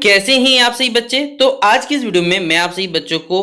कैसे हैं आप सही बच्चे। तो आज की इस वीडियो में मैं आप सही बच्चों को,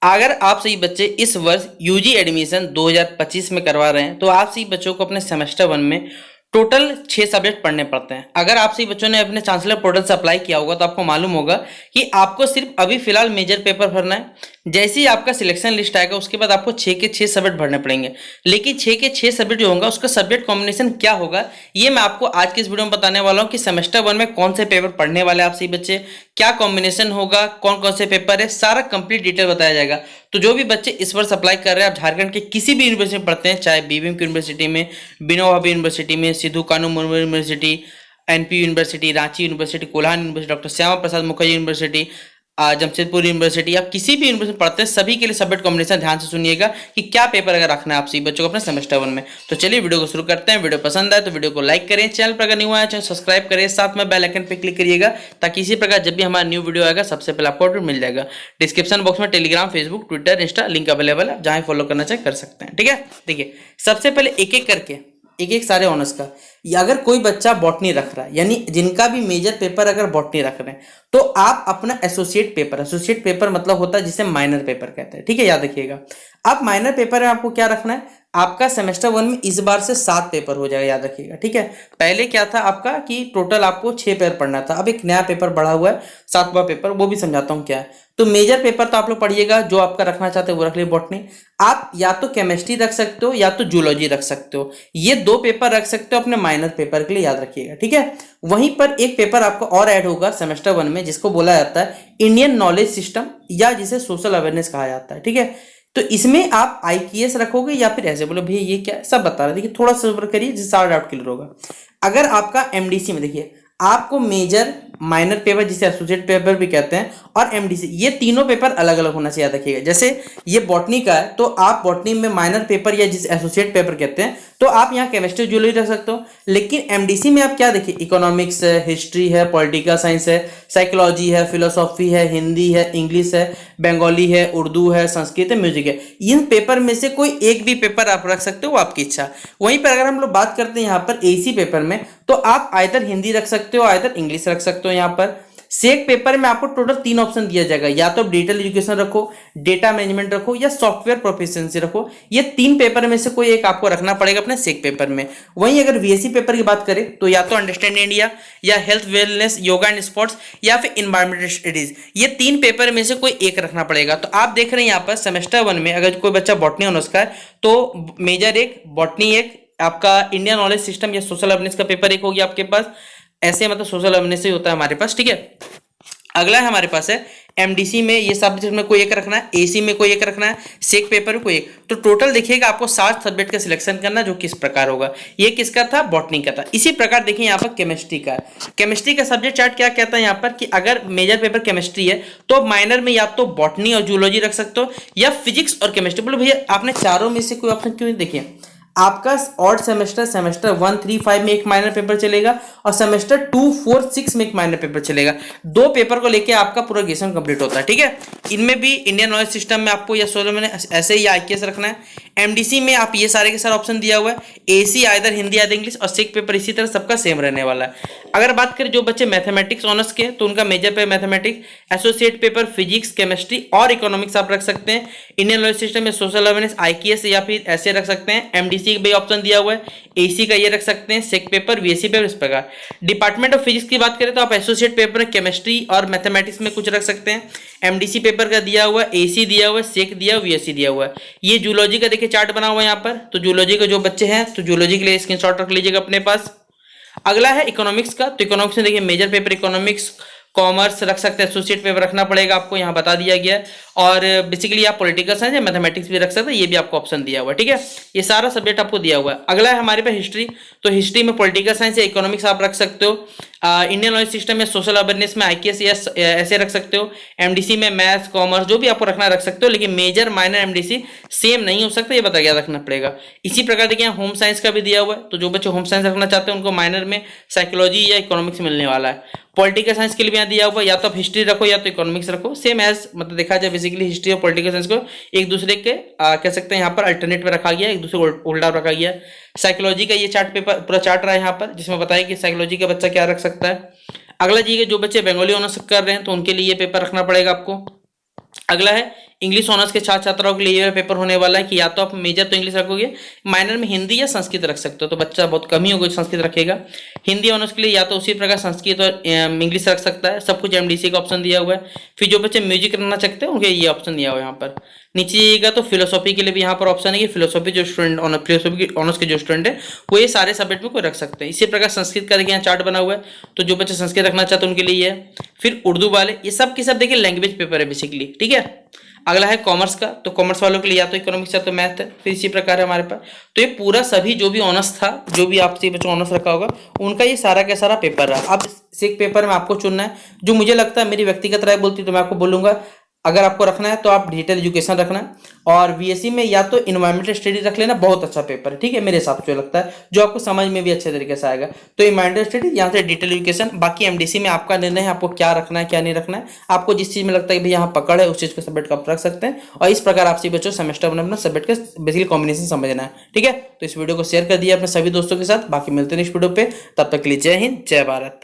अगर आप सही बच्चे इस वर्ष यूजी एडमिशन 2025 में करवा रहे हैं तो आप सही बच्चों को अपने सेमेस्टर 1 में टोटल 6 सब्जेक्ट पढ़ने पड़ते हैं। अगर आप सही बच्चों ने अपने चांसलर पोर्टल से अप्लाई किया होगा तो आपको मालूम होगा कि आपको सिर्फ अभी फिलहाल मेजर पेपर भरना है। जैसे ही आपका सिलेक्शन लिस्ट आएगा उसके बाद आपको 6 के 6 सब्जेक्ट भरने पड़ेंगे। लेकिन 6 के 6 सब्जेक्ट जो होगा उसका सब्जेक्ट कॉम्बिनेशन क्या होगा ये मैं आपको आज की इस वीडियो में बताने वाला हूँ कि सेमेस्टर 1 में कौन से पेपर पढ़ने वाले आप सही बच्चे, क्या कॉम्बिनेशन होगा, कौन कौन से पेपर है, सारा कंप्लीट डिटेल बताया जाएगा। तो जो भी बच्चे इस वर्ष अप्लाई कर रहे हैं, आप झारखंड के किसी भी यूनिवर्सिटी में पढ़ते हैं, चाहे बीबीएम की यूनिवर्सिटी में, बिनोवा यूनिवर्सिटी में, Sidhu Kanhu Murmu university, NP university, Ranchi university, Kolhan university, doctor Shyama Prasad Mukherjee university, Jamshedpur university, आप किसी भी यूनिवर्सिटी में पढ़ते हैं, सभी के लिए सब्जेक्ट कॉम्बिनेशन ध्यान से सुनिएगा कि क्या पेपर अगर रखना है आप सभी बच्चों को अपने सेमेस्टर 1 में। तो चलिए वीडियो को शुरू करते हैं। वीडियो पसंद आए तो वीडियो को लाइक करें, चैनल पर अगर नहीं हुआ है चैनल सब्सक्राइब करें, साथ में बेल आइकन पे क्लिक करिएगा ताकि इसी प्रकार जब भी हमारा न्यू वीडियो आएगा सबसे पहले आपको अपडेट मिल जाएगा। डिस्क्रिप्शन बॉक्स में Telegram, Facebook, Twitter, Insta link available है, जहां फॉलो करना चाहे कर सकते हैं। ठीक है, देखिए सबसे पहले एक एक करके एक सारे ऑनर्स का, या अगर कोई बच्चा बॉटनी रख रहा है यानी जिनका भी मेजर पेपर अगर बॉटनी रख रहे हैं तो आप अपना एसोसिएट पेपर मतलब होता है जिसे माइनर पेपर कहते हैं। ठीक है, याद रखिएगा। अब माइनर पेपर में आपको क्या रखना है, आपका सेमेस्टर 1 में इस बार से 7 पेपर हो जाएगा, याद रखिएगा। ठीक है, पहले क्या था आपका कि टोटल आपको 6 पेपर पढ़ना था, अब एक नया पेपर बढ़ा हुआ है 7वां पेपर, वो भी समझाता हूँ क्या है। तो मेजर पेपर तो आप लोग पढ़िएगा, जो आपका रखना चाहते हैं वो रख लीजिए बॉटनी। आप या तो केमिस्ट्री रख सकते हो या तो जूलॉजी रख सकते हो, ये 2 पेपर रख सकते हो अपने माइनर पेपर के लिए, याद रखिएगा। ठीक है, वहीं पर एक पेपर आपको और ऐड होगा सेमेस्टर 1 में जिसको बोला जाता है इंडियन नॉलेज सिस्टम या जिसे सोशल अवेयरनेस कहा जाता है। ठीक है, तो इसमें आप आईपीएस रखोगे या फिर ऐसे बोलो भैया ये क्या है, सब बता रहे। देखिए थोड़ा सा सब्र करिए जिससे सारा डाउट क्लियर होगा। अगर आपका एमडीसी में देखिए आपको मेजर, माइनर पेपर जिसे एसोसिएट पेपर भी कहते हैं, और एमडीसी, ये तीनों पेपर अलग अलग होना चाहिए, याद रखिएगा। जैसे ये बॉटनी का है तो आप बॉटनी में माइनर पेपर या जिसे एसोसिएट पेपर कहते हैं तो आप यहाँ केमिस्ट्री, जूलॉजी रख सकते हो। लेकिन एमडीसी में आप क्या देखिए, इकोनॉमिक्स है, हिस्ट्री है, पॉलिटिकल साइंस है, साइकोलॉजी है, फिलोसॉफी है, हिंदी है, इंग्लिश है, बंगाली है, उर्दू है, संस्कृत है, म्यूजिक है। इन पेपर में से कोई एक भी पेपर आप रख सकते हो, वो आपकी इच्छा। वहीं पर अगर हम लोग बात करते हैं यहाँ पर एसी पेपर में तो आप आइदर हिंदी रख सकते हो, आइदर इंग्लिश रख सकते हो। यहाँ पर सेक पेपर में आपको टोटल 3 ऑप्शन दिया जाएगा, या तो डिजिटल एजुकेशन रखो, डेटा मैनेजमेंट रखो या सॉफ्टवेयर प्रोफिशिएंसी रखो। ये 3 पेपर में से कोई एक आपको रखना पड़ेगा अपने सेक पेपर में। वहीं अगर वीएससी पेपर की बात करें तो या तो अंडरस्टैंड इंडिया या health wellness, yoga and sports या फिर इन्वायरमेंटल स्टडीज, ये 3 पेपर में से कोई एक रखना पड़ेगा। तो आप देख रहे हैं यहाँ पर सेमेस्टर 1 में अगर कोई बच्चा बॉटनी ऑनर्स का है तो मेजर एक, बॉटनी एक, आपका इंडियन नॉलेज सिस्टम या सोशल अवेयरनेस का पेपर एक हो गया आपके पास, ऐसे मतलब सोशल अवेयरनेस ही होता है हमारे पास। ठीक है, अगला है हमारे पास है एमडीसी में, ये सब्जेक्ट में कोई एक रखना है, एसी में कोई एक रखना है, सेक पेपर में कोई एक। तो टोटल देखिएगा आपको 7 सब्जेक्ट का सिलेक्शन करना, जो किस प्रकार होगा। ये किसका था, बॉटनी का था। इसी प्रकार देखिए यहाँ पर केमिस्ट्री का, केमिस्ट्री का सब्जेक्ट चार्ट क्या कहता है यहाँ पर कि अगर मेजर पेपर केमिस्ट्री है तो माइनर में या तो बॉटनी और जूलॉजी रख सकते हो या फिजिक्स और केमिस्ट्री। बोलो भैया आपने चारों में से कोई ऑप्शन क्यों नहीं, देखिए आपका ऑड सेमेस्टर 1, 3, 5 में एक माइनर पेपर चलेगा और सेमेस्टर 2, 4, 6 में एक माइनर पेपर चलेगा। 2 पेपर को लेके आपका पूरा ग्रेजुएशन कंप्लीट होता है। ठीक है, इनमें भी इंडियन नॉलेज सिस्टम में आपको या सोलर में ऐसे ही आईकेएस रखना है। एमडीसी में आप ये सारे के सारे ऑप्शन दिया हुआ है, AC either Hindi either English, और सेक पेपर इसी तरह सबका सेम रहने वाला है। अगर बात करें जो बच्चे मैथमेटिक्स ऑनर्स के तो उनका major paper mathematics, associate paper physics, chemistry और इकोनॉमिक्स आप रख सकते हैं। इंडियन नॉलेज सिस्टम में सोशल अवेयरनेस, आईकेएस या फिर ऐसे रख सकते हैं। एमडीसी भी ऑप्शन दिया हुआ है, एसी का ये रख सकते हैं, सेक पेपर, वीएससी पेपर, इस प्रकार। डिपार्टमेंट ऑफ फिजिक्स की बात करें तो आप एसोसिएट पेपर केमिस्ट्री और मैथमेटिक्स में कुछ रख सकते हैं। एमडीसी पेपर का दिया हुआ है, एसी दिया हुआ है, सेक दिया हुआ है, वीएससी दिया हुआ है। ये जूलॉजी का देखिए चार्ट बना हुआ है यहाँ पर, तो जूलॉजी का जो बच्चे हैं तो जूलॉजी के लिए स्क्रीनशॉट रख लीजिएगा अपने पास। अगला है इकोनॉमिक्स का, तो इकोनॉमिक्स में देखिए मेजर पेपर इकोनॉमिक्स, कॉमर्स रख सकते हैं, एसोसिएट पेपर रखना पड़ेगा आपको, यहाँ बता दिया गया है। और बेसिकली आप पॉलिटिकल साइंस या मैथमेटिक्स भी रख सकते हैं, ये भी आपको ऑप्शन दिया हुआ है। ठीक है, ये सारा सब्जेक्ट आपको दिया हुआ है। अगला है हमारे पास हिस्ट्री, तो हिस्ट्री में पॉलिटिकल साइंस या इकोनॉमिक्स आप रख सकते हो। इंडियन नॉलेज सिस्टम या सोशल अवेयरनेस में आईकेएस या ऐसे रख सकते हो। एमडीसी में मैथ्स, कॉमर्स, जो भी आपको रखना रख सकते हो, लेकिन मेजर, माइनर, एमडीसी सेम नहीं हो सकता, ये बता क्या रखना पड़ेगा। इसी प्रकार देखिए होम साइंस का भी दिया हुआ है, तो जो बच्चे होम साइंस रखना चाहते हैं उनको माइनर में साइकोलॉजी या इकोनॉमिक्स मिलने वाला है। पॉलिटिकल साइंस के लिए भी यहाँ दिया हुआ, या तो आप हिस्ट्री रखो या तो इकोनॉमिक्स रखो, सेम एज मतलब देखा जाए बेसिकली हिस्ट्री और पॉलिटिकल साइंस को एक दूसरे के कह सकते हैं यहाँ पर अल्टरनेट में रखा गया, एक दूसरे को उल्टा रखा गया। साइकोलॉजी का ये चार्ट पेपर पूरा चार्ट रहा है यहाँ पर, जिसमें बताया कि साइकोलॉजी का बच्चा क्या रख सकता है। अगला जी जो बच्चे बंगाली ऑनर्स कर रहे हैं तो उनके लिए ये पेपर रखना पड़ेगा आपको। अगला है इंग्लिश ऑनर्स के छात्र छात्राओं के लिए यह पेपर होने वाला है कि या तो आप मेजर तो इंग्लिश रखोगे, माइनर में हिंदी या संस्कृत रख सकते हो, तो बच्चा बहुत कम ही होगा संस्कृत रखेगा। हिंदी ऑनर्स के लिए या तो उसी प्रकार संस्कृत और इंग्लिश रख सकता है, सब कुछ एमडीसी का ऑप्शन दिया हुआ है। फिर जो बच्चे म्यूजिक करना चाहते हैं उनके ये ऑप्शन दिया हुआ है यहाँ पर। नीचे जाइएगा तो फिलोसॉफी के लिए भी यहाँ पर ऑप्शन है कि फिलोसॉफी जो स्टूडेंट फिलोसॉफी ऑनर्स के जो स्टूडेंट है वो ये सारे सब्जेक्ट में कोई रख सकते हैं। इसी प्रकार संस्कृत का देखिए यहाँ चार्ट बना हुआ है, तो जो बच्चे संस्कृत रखना चाहते हैं उनके लिए ये है। फिर उर्दू वाले, ये सब के सब देखिए लैंग्वेज पेपर है बेसिकली, ठीक है। अगला है कॉमर्स का, तो कॉमर्स वालों के लिए या तो इकोनॉमिक्स या तो मैथ है। फिर इसी प्रकार है हमारे पास, तो ये पूरा सभी जो भी ऑनर्स था, जो भी आपसे बच्चों ऑनर्स रखा होगा उनका ये सारा का सारा पेपर रहा। अब इस एक पेपर में आपको चुनना है जो मुझे लगता है, मेरी व्यक्तिगत राय बोलती तो मैं आपको बोलूंगा अगर आपको रखना है तो आप डिजिटल एजुकेशन रखना है, और बीएससी में या तो इन्वायरमेंटल स्टडी रख लेना, बहुत अच्छा पेपर है, ठीक है, मेरे हिसाब से लगता है जो आपको समझ में भी अच्छे तरीके से आएगा। तो इन्वायरमेंटल स्टडी यहाँ से डिजिटल एजुकेशन, बाकी एमडीसी में आपका निर्णय है आपको क्या रखना है क्या नहीं रखना है। आपको जिस चीज में लगता है कि भाई यहाँ पकड़ है उस चीज को सब्जेक्ट आप रख सकते हैं, और इस प्रकार आपसे बच्चों सेमेस्टर में अपना सब्जेक्ट का बेसिकली कॉम्बिनेशन समझना है, ठीक है। तो इस वीडियो को शेयर कर दिया अपने सभी दोस्तों के साथ, बाकी मिलते हैं नेक्स्ट वीडियो पे, तब तक के लिए जय हिंद जय भारत।